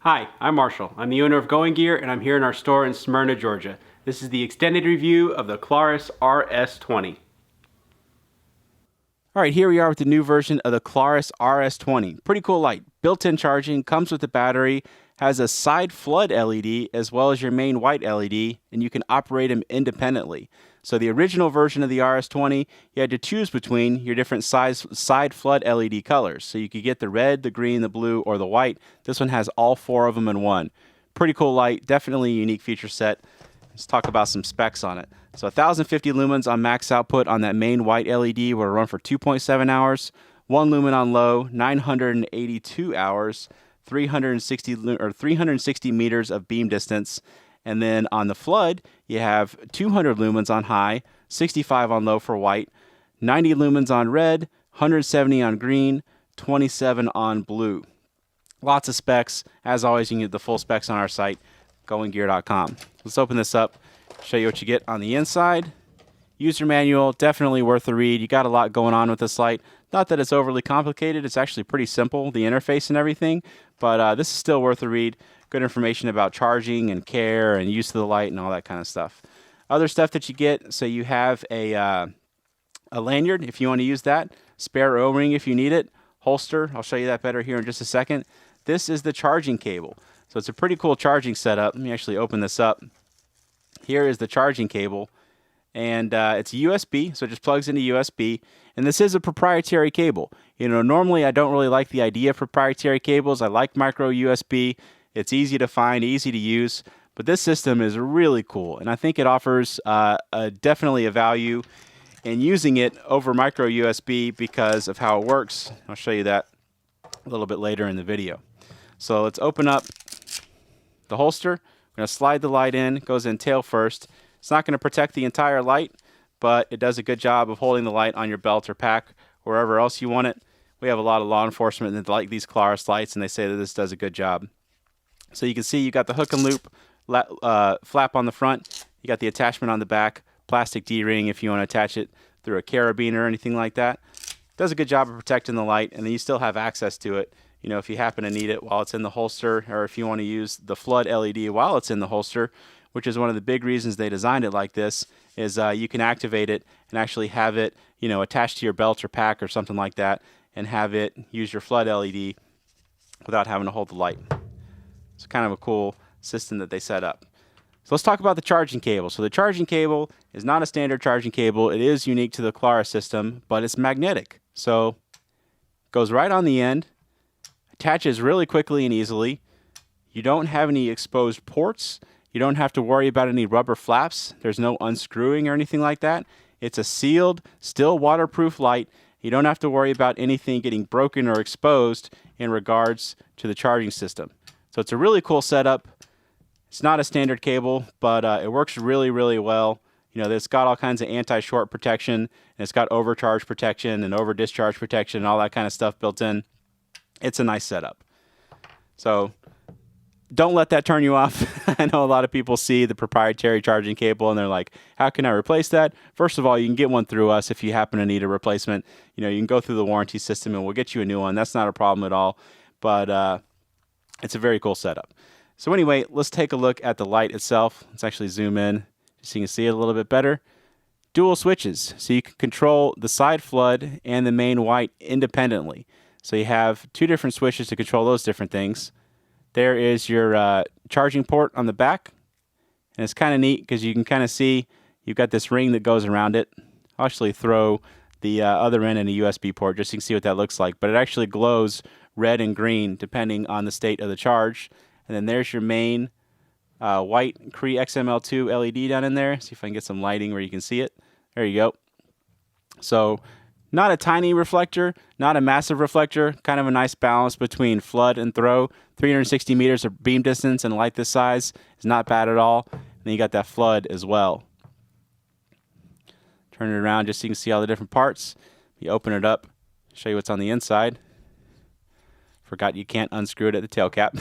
Hi, I'm Marshall. I'm the owner of Going Gear, and I'm here in our store in Smyrna, Georgia. This is the extended review of the Klarus RS20. Alright, here we are with the new version of the Klarus RS20. Pretty cool light. Built-in charging, comes with the battery, has a side flood LED as well as your main white LED, and you can operate them independently. So the original version of the RS20, you had to choose between your different side flood LED colors. So you could get the red, the green, the blue, or the white. This one has all four of them in one. Pretty cool light, definitely a unique feature set. Let's talk about some specs on it. So 1050 lumens on max output on that main white LED will run for 2.7 hours. 1 lumen on low, 982 hours, 360 meters of beam distance. And then on the flood, you have 200 lumens on high, 65 on low for white, 90 lumens on red, 170 on green, 27 on blue. Lots of specs. As always, you can get the full specs on our site, goinggear.com. Let's open this up, show you what you get on the inside. User manual, definitely worth the read. You got a lot going on with this light. Not that it's overly complicated. It's actually pretty simple, the interface and everything. But this is still worth the read. Good information about charging and care and use of the light and all that kind of stuff. Other stuff that you get, so you have a lanyard if you want to use that. Spare O-ring if you need it. Holster, I'll show you that better here in just a second. This is the charging cable. So it's a pretty cool charging setup. Let me actually open this up. Here is the charging cable. And it's USB, so it just plugs into USB. And this is a proprietary cable. You know, normally I don't really like the idea of proprietary cables. I like micro USB. It's easy to find, easy to use. But this system is really cool, and I think it offers definitely a value in using it over micro USB because of how it works. I'll show you that a little bit later in the video. So let's open up the holster. We're going to slide the light in. It goes in tail first. It's not going to protect the entire light, but it does a good job of holding the light on your belt or pack, wherever else you want it. We have a lot of law enforcement that like these Klarus lights, and they say that this does a good job. So you can see you got the hook and loop flap on the front. You got the attachment on the back, plastic D-ring if you want to attach it through a carabiner or anything like that. Does a good job of protecting the light, and then you still have access to it. You know, if you happen to need it while it's in the holster, or if you want to use the flood LED while it's in the holster, which is one of the big reasons they designed it like this, is you can activate it and actually have it, you know, attached to your belt or pack or something like that, and have it use your flood LED without having to hold the light. It's kind of a cool system that they set up. So let's talk about the charging cable. So the charging cable is not a standard charging cable. It is unique to the Klarus system, but it's magnetic. So it goes right on the end, attaches really quickly and easily. You don't have any exposed ports. You don't have to worry about any rubber flaps. There's no unscrewing or anything like that. It's a sealed, still waterproof light. You don't have to worry about anything getting broken or exposed in regards to the charging system. So it's a really cool setup. It's not a standard cable, but it works really, really well. You know, it's got all kinds of anti-short protection, and it's got overcharge protection and over-discharge protection and all that kind of stuff built in. It's a nice setup. So don't let that turn you off. I know a lot of people see the proprietary charging cable and they're like, how can I replace that? First of all, you can get one through us if you happen to need a replacement. You know, you can go through the warranty system and we'll get you a new one. That's not a problem at all. But it's a very cool setup. So anyway, let's take a look at the light itself. Let's actually zoom in so you can see it a little bit better. Dual switches, so you can control the side flood and the main white independently. So you have two different switches to control those different things. There is your charging port on the back, and it's kind of neat because you can kind of see you've got this ring that goes around it. I'll actually throw the other end in a USB port just so you can see what that looks like, but it actually glows red and green depending on the state of the charge. And then there's your main white Cree XML2 LED down in there. See if I can get some lighting where you can see it. There you go. So not a tiny reflector, not a massive reflector, kind of a nice balance between flood and throw. 360 meters of beam distance and a light this size is not bad at all. And then you got that flood as well. Turn it around just so you can see all the different parts. You open it up, show you what's on the inside. Forgot you can't unscrew it at the tail cap.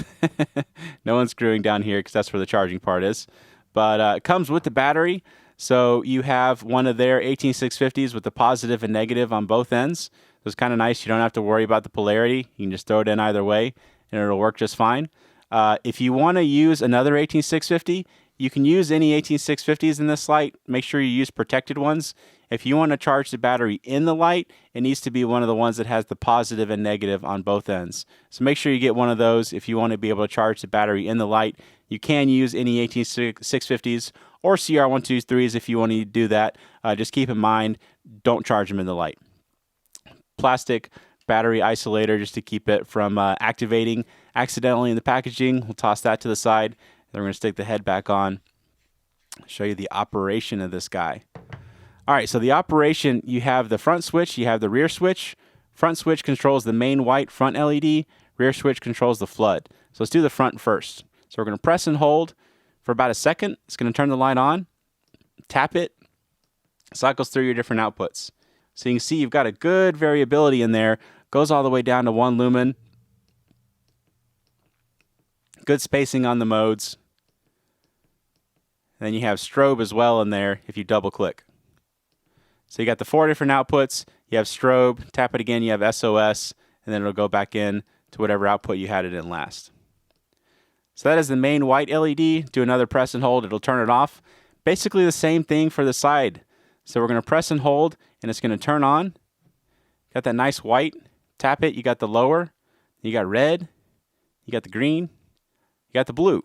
No unscrewing down here because that's where the charging part is. But it comes with the battery. So you have one of their 18650s with the positive and negative on both ends. So it's kind of nice. You don't have to worry about the polarity. You can just throw it in either way and it'll work just fine. If you want to use another 18650, you can use any 18650s in this light. Make sure you use protected ones. If you want to charge the battery in the light, it needs to be one of the ones that has the positive and negative on both ends. So make sure you get one of those if you want to be able to charge the battery in the light. You can use any 18650s or CR123s if you want to do that. Just keep in mind, don't charge them in the light. Plastic battery isolator just to keep it from activating accidentally in the packaging. We'll toss that to the side. Then we're going to stick the head back on. Show you the operation of this guy. All right, so the operation, you have the front switch, you have the rear switch. Front switch controls the main white front LED. Rear switch controls the flood. So let's do the front first. So we're going to press and hold for about a second. It's going to turn the light on. Tap it. Cycles through your different outputs. So you can see you've got a good variability in there. Goes all the way down to 1 lumen. Good spacing on the modes. And then you have strobe as well in there if you double click. So you got the 4 different outputs. You have strobe, tap it again, you have SOS, and then it'll go back in to whatever output you had it in last. So that is the main white LED. Do another press and hold, it'll turn it off. Basically the same thing for the side. So we're going to press and hold, and it's going to turn on. Got that nice white. Tap it, you got the lower. You got red. You got the green. You got the blue.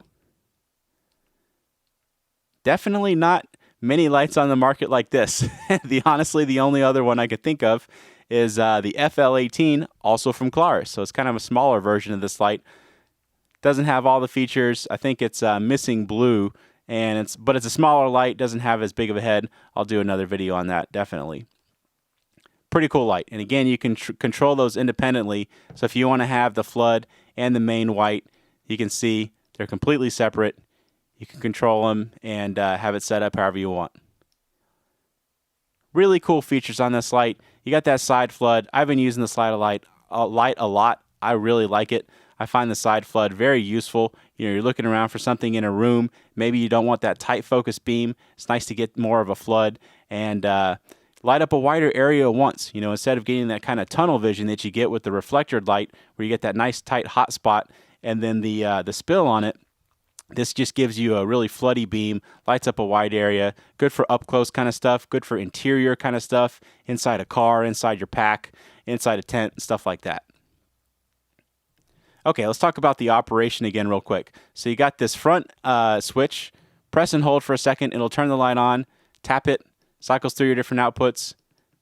Definitely not many lights on the market like this. Honestly, the only other one I could think of is the FL18, also from Klarus. So it's kind of a smaller version of this light. Doesn't have all the features. I think it's missing blue, but it's a smaller light. Doesn't have as big of a head. I'll do another video on that, definitely. Pretty cool light. And again, you can control those independently. So if you want to have the flood and the main white, you can see they're completely separate. You can control them and have it set up however you want. Really cool features on this light. You got that side flood. I've been using this light a lot. I really like it. I find the side flood very useful. You're looking around for something in a room. Maybe you don't want that tight focus beam. It's nice to get more of a flood and light up a wider area once. Instead of getting that kind of tunnel vision that you get with the reflectored light, where you get that nice tight hot spot and then the spill on it. This just gives you a really floody beam, lights up a wide area, good for up close kind of stuff, good for interior kind of stuff, inside a car, inside your pack, inside a tent, stuff like that. Okay, let's talk about the operation again real quick. So you got this front switch, press and hold for a second, it'll turn the light on, tap it, cycles through your different outputs,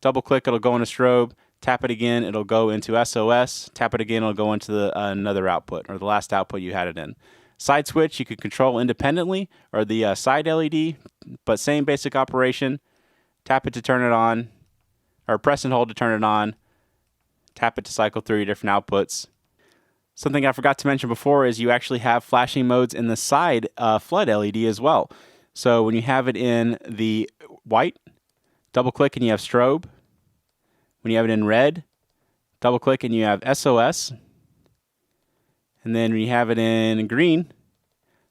double click, it'll go into strobe, tap it again, it'll go into SOS, tap it again, it'll go into another output, or the last output you had it in. Side switch you could control independently, or the side LED, but same basic operation. Tap it to turn it on, or press and hold to turn it on. Tap it to cycle through your different outputs. Something I forgot to mention before is you actually have flashing modes in the side flood LED as well. So when you have it in the white, double click and you have strobe. When you have it in red, double click and you have SOS. And then when you have it in green,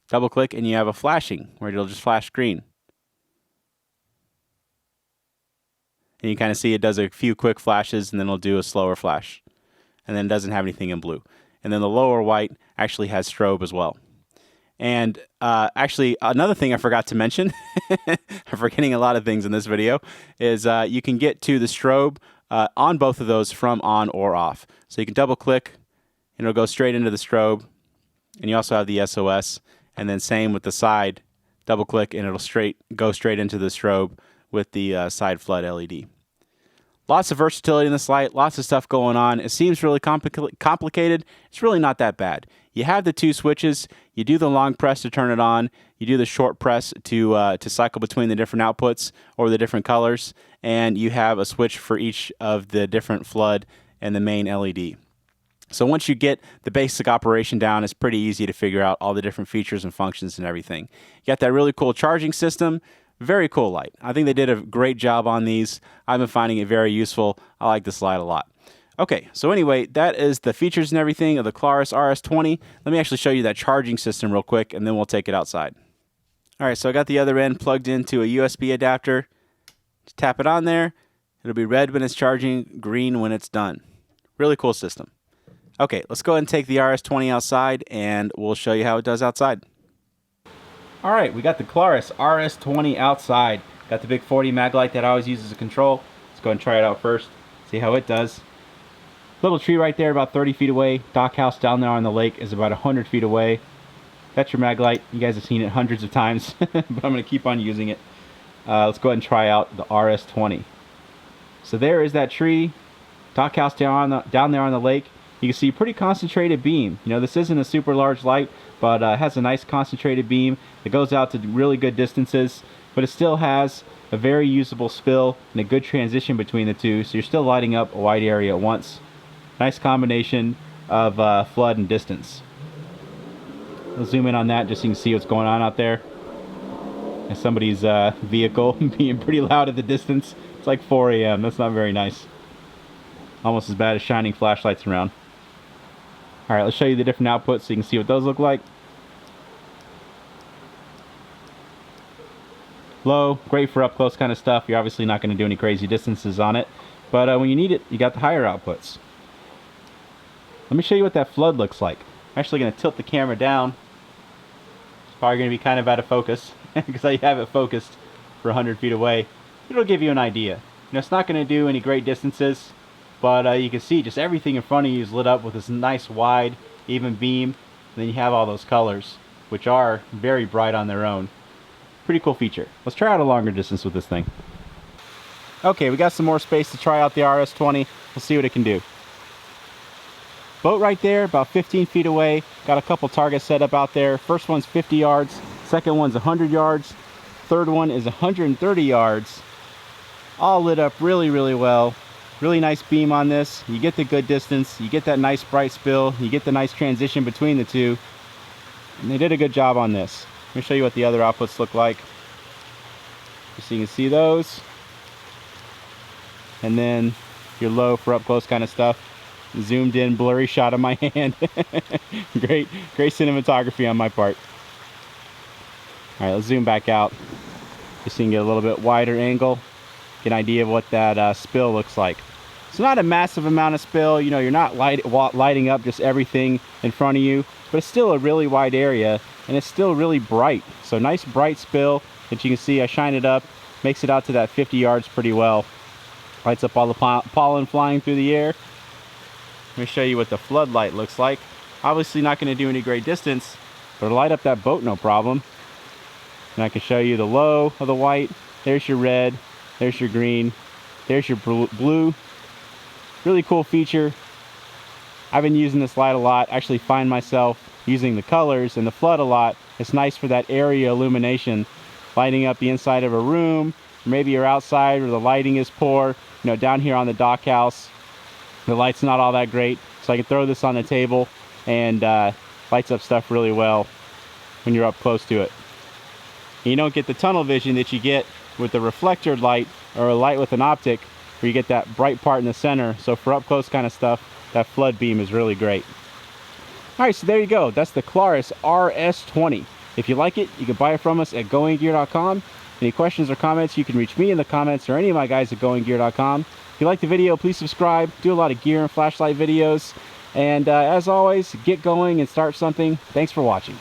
double click and you have a flashing where it'll just flash green. And you kind of see it does a few quick flashes and then it'll do a slower flash. And then it doesn't have anything in blue. And then the lower white actually has strobe as well. And actually, another thing I forgot to mention, I'm forgetting a lot of things in this video, is you can get to the strobe on both of those from on or off. So you can double click, and it'll go straight into the strobe, and you also have the SOS, and then same with the side, double click, and it'll go straight into the strobe with the side flood LED. Lots of versatility in this light, lots of stuff going on. It seems really complicated. It's really not that bad. You have the 2 switches. You do the long press to turn it on. You do the short press to cycle between the different outputs or the different colors, and you have a switch for each of the different flood and the main LED. So once you get the basic operation down, it's pretty easy to figure out all the different features and functions and everything. You got that really cool charging system. Very cool light. I think they did a great job on these. I've been finding it very useful. I like this light a lot. Okay, so anyway, that is the features and everything of the Klarus RS20. Let me actually show you that charging system real quick, and then we'll take it outside. All right, so I got the other end plugged into a USB adapter. Just tap it on there. It'll be red when it's charging, green when it's done. Really cool system. Okay, let's go ahead and take the RS20 outside and we'll show you how it does outside. All right, we got the Klarus RS20 outside. Got the big 40 mag light that I always use as a control. Let's go ahead and try it out first, see how it does. Little tree right there about 30 feet away. Dock house down there on the lake is about 100 feet away. That's your mag light. You guys have seen it hundreds of times, but I'm going to keep on using it. Let's go ahead and try out the RS20. So there is that tree. Dock house down there on the lake. You can see a pretty concentrated beam. You know, this isn't a super large light, but it has a nice concentrated beam. It goes out to really good distances, but it still has a very usable spill and a good transition between the two, so you're still lighting up a wide area at once. Nice combination of flood and distance. I'll zoom in on that just so you can see what's going on out there. And somebody's vehicle being pretty loud at the distance. It's like 4 a.m. That's not very nice. Almost as bad as shining flashlights around. Alright, let's show you the different outputs so you can see what those look like. Low, great for up close kind of stuff. You're obviously not going to do any crazy distances on it. But when you need it, you got the higher outputs. Let me show you what that flood looks like. I'm actually going to tilt the camera down. It's probably going to be kind of out of focus because I have it focused for 100 feet away. It'll give you an idea. You know, it's not going to do any great distances, but you can see just everything in front of you is lit up with this nice wide even beam. And then you have all those colors, which are very bright on their own. Pretty cool feature. Let's try out a longer distance with this thing. Okay, we got some more space to try out the RS20. We'll see what it can do. Boat right there, about 15 feet away. Got a couple targets set up out there. First one's 50 yards. Second one's 100 yards. Third one is 130 yards. All lit up really, really well. Really nice beam on this. You get the good distance. You get that nice bright spill. You get the nice transition between the two. And they did a good job on this. Let me show you what the other outputs look like. Just so you can see those. And then your low for up close kind of stuff. Zoomed in, blurry shot of my hand. Great cinematography on my part. All right, let's zoom back out. Just so you can get a little bit wider angle. Get an idea of what that spill looks like. It's not a massive amount of spill. You know, you're not lighting up just everything in front of you, but it's still a really wide area and it's still really bright. So nice bright spill that you can see. I shine it up, makes it out to that 50 yards pretty well. Lights up all the pollen flying through the air. Let me show you what the floodlight looks like. Obviously not going to do any great distance, but it'll light up that boat no problem. And I can show you the low of the white. There's your red, there's your green, there's your blue. Really cool feature. I've been using this light a lot. I actually find myself using the colors and the flood a lot. It's nice for that area illumination, lighting up the inside of a room. Maybe you're outside where the lighting is poor. You know, down here on the dock house, the light's not all that great, so I can throw this on the table and lights up stuff really well when you're up close to it. And you don't get the tunnel vision that you get with the reflector light or a light with an optic, where you get that bright part in the center. So for up close kind of stuff, that flood beam is really great. All right, so there you go. That's the Klarus RS20. If you like it, you can buy it from us at goinggear.com. Any questions or comments, you can reach me in the comments or any of my guys at goinggear.com. If you like the video, please subscribe. Do a lot of gear and flashlight videos. And as always, get going and start something. Thanks for watching.